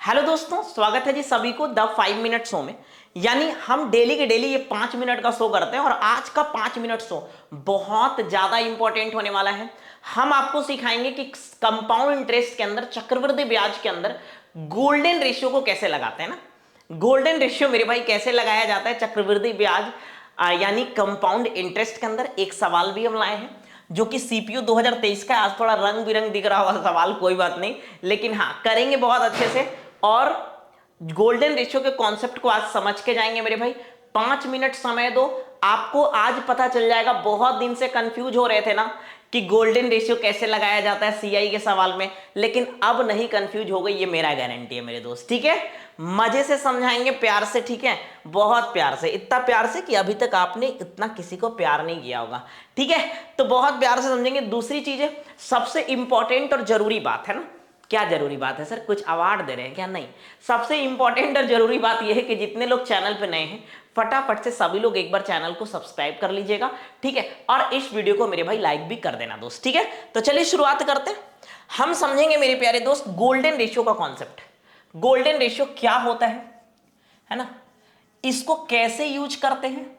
Hello दोस्तों, स्वागत है जी सभी को द 5 मिनट शो में। यानी हम डेली के डेली ये 5 मिनट का शो करते हैं और आज का 5 मिनट शो बहुत ज्यादा इंपॉर्टेंट होने वाला है। हम आपको सिखाएंगे कि कंपाउंड इंटरेस्ट के अंदर, चक्रवृद्धि ब्याज के अंदर गोल्डन रेशियो को कैसे लगाते हैं ना। गोल्डन रेशियो मेरे भाई कैसे लगाया जाता है चक्रवृद्धि ब्याज यानी कंपाउंड इंटरेस्ट के अंदर। एक सवाल भी हम लाए हैं जो कि सीपीयू 2023 का। आज थोड़ा रंग बिरंग दिख रहा होगा सवाल, कोई बात नहीं, लेकिन हाँ करेंगे बहुत अच्छे से। और गोल्डन रेशियो के कॉन्सेप्ट को आज समझ के जाएंगे मेरे भाई। 5 मिनट समय दो, आपको आज पता चल जाएगा। बहुत दिन से कंफ्यूज हो रहे थे ना कि गोल्डन रेशियो कैसे लगाया जाता है सीआई के सवाल में, लेकिन अब नहीं कंफ्यूज हो गई, ये मेरा गारंटी है मेरे दोस्त। ठीक है, मजे से समझाएंगे, प्यार से, ठीक है, बहुत प्यार से, इतना प्यार से कि अभी तक आपने इतना किसी को प्यार नहीं किया होगा। ठीक है, तो बहुत प्यार से समझेंगे। दूसरी चीज है, सबसे इंपॉर्टेंट और जरूरी बात है ना। क्या जरूरी बात है सर, कुछ अवार्ड दे रहे हैं क्या? नहीं, सबसे इंपॉर्टेंट और जरूरी बात यह है कि जितने लोग चैनल पे नए हैं फटाफट से सभी लोग एक बार चैनल को सब्सक्राइब कर लीजिएगा। ठीक है, और इस वीडियो को मेरे भाई लाइक भी कर देना दोस्त। ठीक है, तो चलिए शुरुआत करते हैं। हम समझेंगे मेरे प्यारे दोस्त गोल्डन रेशियो का कॉन्सेप्ट। गोल्डन रेशियो क्या होता है ना, इसको कैसे यूज करते हैं।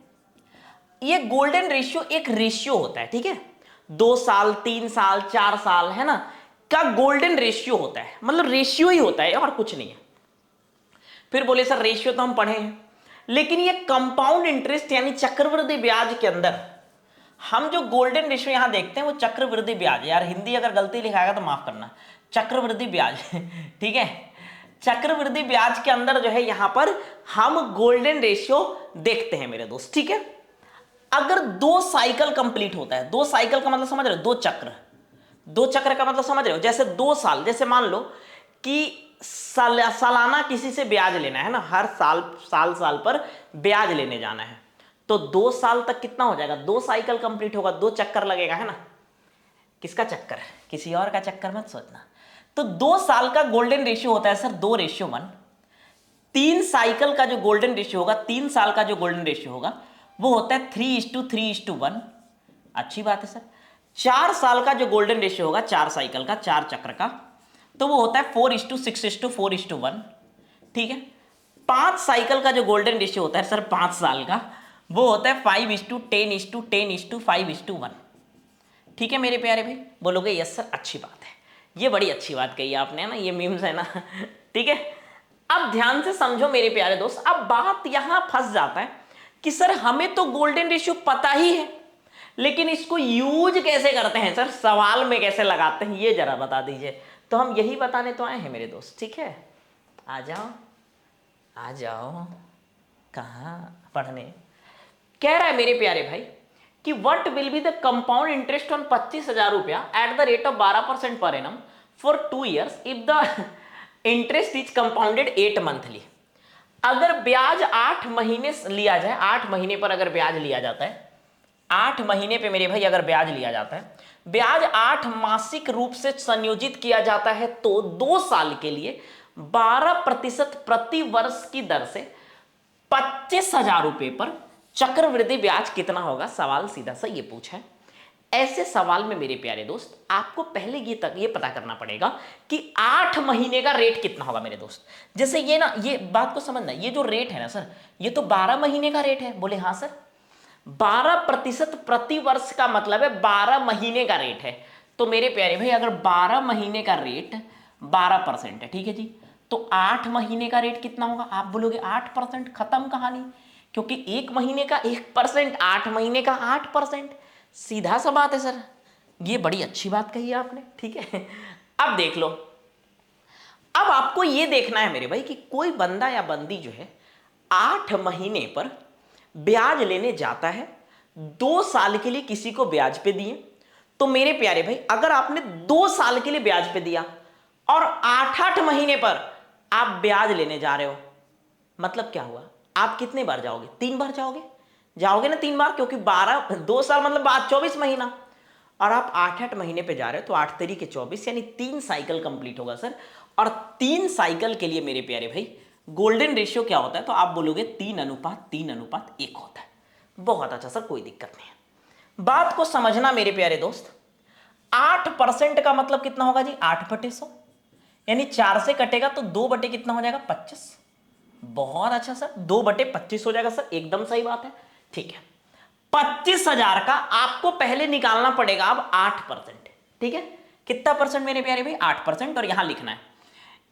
ये गोल्डन रेशियो एक रेशियो होता है, ठीक है, 2 साल, 3 साल, 4 साल, है ना, का गोल्डन रेशियो होता है। मतलब रेशियो ही होता है और कुछ नहीं है। फिर बोले सर रेशियो तो हम पढ़े हैं, लेकिन ये कंपाउंड इंटरेस्ट यानी चक्रवृद्धि ब्याज के अंदर हम जो गोल्डन रेशियो यहां देखते हैं वो चक्रवृद्धि ब्याज। यार हिंदी अगर गलती लिखाएगा तो माफ करना, चक्रवृद्धि ब्याज ठीक है, चक्रवृद्धि ब्याज के अंदर जो है यहां पर हम गोल्डन रेशियो देखते हैं मेरे दोस्त। ठीक है, अगर 2 साइकिल कंप्लीट होता है, 2 साइकिल का मतलब समझ रहे हो, 2 चक्र, 2 चक्र का मतलब समझ रहे हो, जैसे 2 साल, जैसे मान लो कि सालाना किसी से ब्याज लेना है ना, हर साल साल साल पर ब्याज लेने जाना है, तो 2 साल तक कितना हो जाएगा, 2 साइकिल कंप्लीट होगा, 2 चक्कर लगेगा, है ना। किसका चक्कर? किसी और का चक्कर मत सोचना। तो 2 साल का गोल्डन रेशियो होता है सर 2:1। 3 साइकिल का जो गोल्डन रेशियो होगा, 3 साल का जो गोल्डन रेशियो होगा वो होता है 3:3:1। अच्छी बात है सर। 4 साल का जो गोल्डन रेशियो होगा, 4 साइकिल का, 4 चक्र का, तो वो होता है 4:6:4:1। ठीक है, 5 साइकिल का जो गोल्डन रेशियो होता है सर 5 साल का, वो होता है 5:10:10:5:1। ठीक है मेरे प्यारे भाई, बोलोगे यस सर, अच्छी बात है, ये बड़ी अच्छी बात कही आपने ना, ये मीम्स है ना ठीक है, अब ध्यान से समझो मेरे प्यारे दोस्त। अब बात यहां फंस जाता है कि सर हमें तो गोल्डन रेशियो पता ही है, लेकिन इसको यूज कैसे करते हैं सर, सवाल में कैसे लगाते हैं, ये जरा बता दीजिए। तो हम यही बताने तो आए हैं मेरे दोस्त। ठीक है, आ जाओ आ जाओ, कहाँ पढ़ने। कह रहा है मेरे प्यारे भाई कि what will be the compound interest on 25,000 रुपया at the rate of 12% per annum for 2 years if the interest is compounded 8 monthly. अगर ब्याज 8 महीने लिया जाए, 8 महीने पर अगर ब्याज लिया जाता है, 8 महीने पे मेरे भाई अगर ब्याज लिया जाता है, ब्याज 8 मासिक रूप से संयोजित किया जाता है, तो 2 साल के लिए 12% प्रति वर्ष की दर से 25,000 रुपए पर चक्रवृद्धि ब्याज कितना होगा। सवाल सीधा सा ये पूछा है। ऐसे सवाल में मेरे प्यारे दोस्त आपको पहले ये पता करना पड़ेगा कि 8 महीने का रेट कितना होगा मेरे दोस्त। जैसे ये ना, ये बात को समझना, ये जो रेट है ना सर, ये तो 12 महीने का रेट है। बोले हाँ सर, 12% प्रति वर्ष का मतलब है 12 महीने का रेट है। तो मेरे प्यारे भाई अगर 12 महीने का रेट 12% है, ठीक है जी, तो 8 महीने का रेट कितना होगा? आप बोलोगे 8%, खत्म कहानी, क्योंकि 1 महीने का 1%, 8 महीने का 8%, सीधा सा बात है सर। ये बड़ी अच्छी बात कही आपने। ठीक है, अब देख लो, अब आपको ये देखना है मेरे भाई कि कोई बंदा या बंदी जो है 8 महीने पर ब्याज लेने जाता है, 2 साल के लिए किसी को ब्याज पे दिए, तो मेरे प्यारे भाई अगर आपने 2 साल के लिए ब्याज पे दिया और 8-8 महीने पर आप ब्याज लेने जा रहे हो, मतलब क्या हुआ? आप कितने बार जाओगे? 3 बार जाओगे, जाओगे ना 3 बार, क्योंकि 2 साल मतलब बाद 24 महीना, और आप 8-8 महीने पे जा रहे हो, तो 8 तरीके 24, यानी 3 साइकिल कंप्लीट होगा सर। और 3 साइकिल के लिए मेरे प्यारे भाई गोल्डन रेशियो क्या होता है? तो आप बोलोगे 3:3:1 होता है। बहुत अच्छा सर, कोई दिक्कत नहीं है। बात को समझना मेरे प्यारे दोस्त, 8% का मतलब कितना होगा जी? 8/100, यानी 4 से कटेगा तो 2 बटे कितना हो जाएगा 25। बहुत अच्छा सर, 2 बटे 25 हो जाएगा सर, एकदम सही बात है। ठीक है, 25,000 का आपको पहले निकालना पड़ेगा अब 8%। ठीक है, कितना परसेंट मेरे प्यारे भाई 8%। और यहां लिखना है,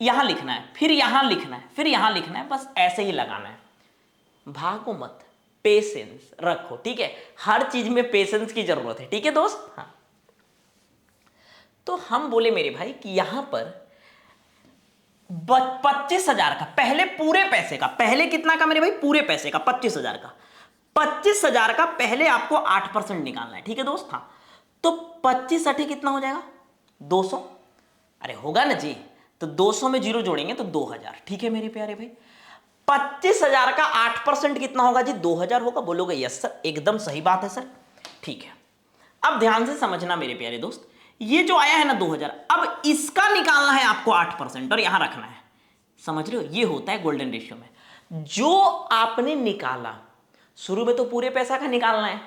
यहां लिखना है, फिर यहां लिखना है, फिर यहां लिखना है, बस ऐसे ही लगाना है। भागो मत, पेशेंस रखो। ठीक है, हर चीज में पेशेंस की जरूरत है। ठीक है दोस्त। हाँ, तो हम बोले मेरे भाई कि यहां पर 25,000 का पहले पूरे पैसे का, पहले कितना का मेरे भाई पूरे पैसे का 25,000 का, 25,000 का पहले आपको 8% निकालना है। ठीक है दोस्त। हाँ, तो 25 अठे कितना हो जाएगा 200। अरे होगा ना जी, तो 200 में जीरो जोड़ेंगे तो 2000। ठीक है मेरे प्यारे भाई, 25,000 का 8% कितना होगा जी 2000 होगा। बोलोगे यस सर, एकदम सही बात है सर। ठीक है, अब ध्यान से समझना मेरे प्यारे दोस्त, ये जो आया है ना 2000, अब इसका निकालना है आपको 8% और यहां रखना है। समझ रहे हो, ये होता है गोल्डन रेशियो में। जो आपने निकाला शुरू में तो पूरे पैसा का निकालना है,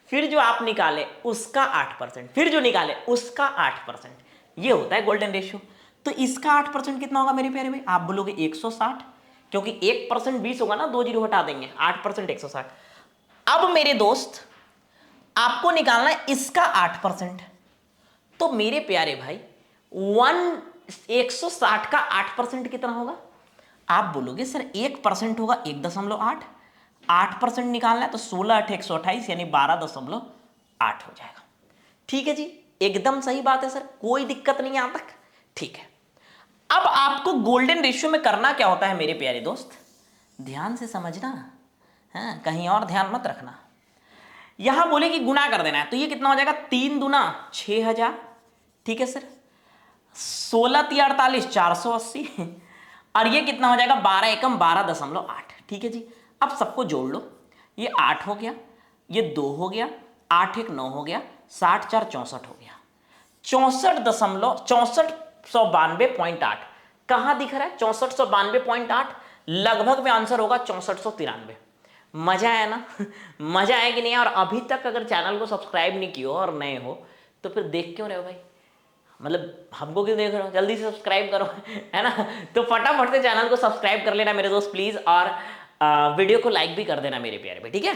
फिर जो आप निकाले उसका 8%, फिर जो निकाले उसका 8%, ये होता है गोल्डन रेशियो। तो इसका 8% कितना होगा मेरे प्यारे भाई, आप बोलोगे 160, क्योंकि 1% 20 होगा ना, 2 जीरो हटा देंगे, 8% 160। अब मेरे दोस्त आपको निकालना है इसका 8%। तो मेरे प्यारे भाई 160 का 8% कितना होगा, आप बोलोगे सर 1% होगा 1.8, 8% निकालना है तो 16 8 128 यानी 12.8 हो जाएगा। ठीक है जी, एकदम सही बात है सर, कोई दिक्कत नहीं यहां तक। ठीक है, अब आपको गोल्डन रेशियो में करना क्या होता है मेरे प्यारे दोस्त, ध्यान से समझना, हाँ कहीं और ध्यान मत रखना। यहां बोले कि गुना कर देना है, तो ये कितना हो जाएगा 3 दूना 6000। ठीक है सर, 16 3 48 480 और ये कितना हो जाएगा 12 एकम 12.8। ठीक है जी, अब सबको जोड़ लो, ये 8 हो गया, ये 2 हो गया, 8 1 9 हो गया, 60 4 64 हो गया, 64,6492.8। कहां दिख रहा है 6492.8, लगभग में आंसर होगा 6493। मजा आया ना मजा आया कि नहीं। और अभी तक अगर चैनल को सब्सक्राइब नहीं किया और नए हो तो फिर देख क्यों रहे हो भाई, मतलब हमको क्यों देख रहे हो, जल्दी से सब्सक्राइब करो है ना। तो फटाफट से चैनल को सब्सक्राइब कर लेना मेरे दोस्त प्लीज, और वीडियो को लाइक भी कर देना मेरे प्यारे भाई। ठीक है।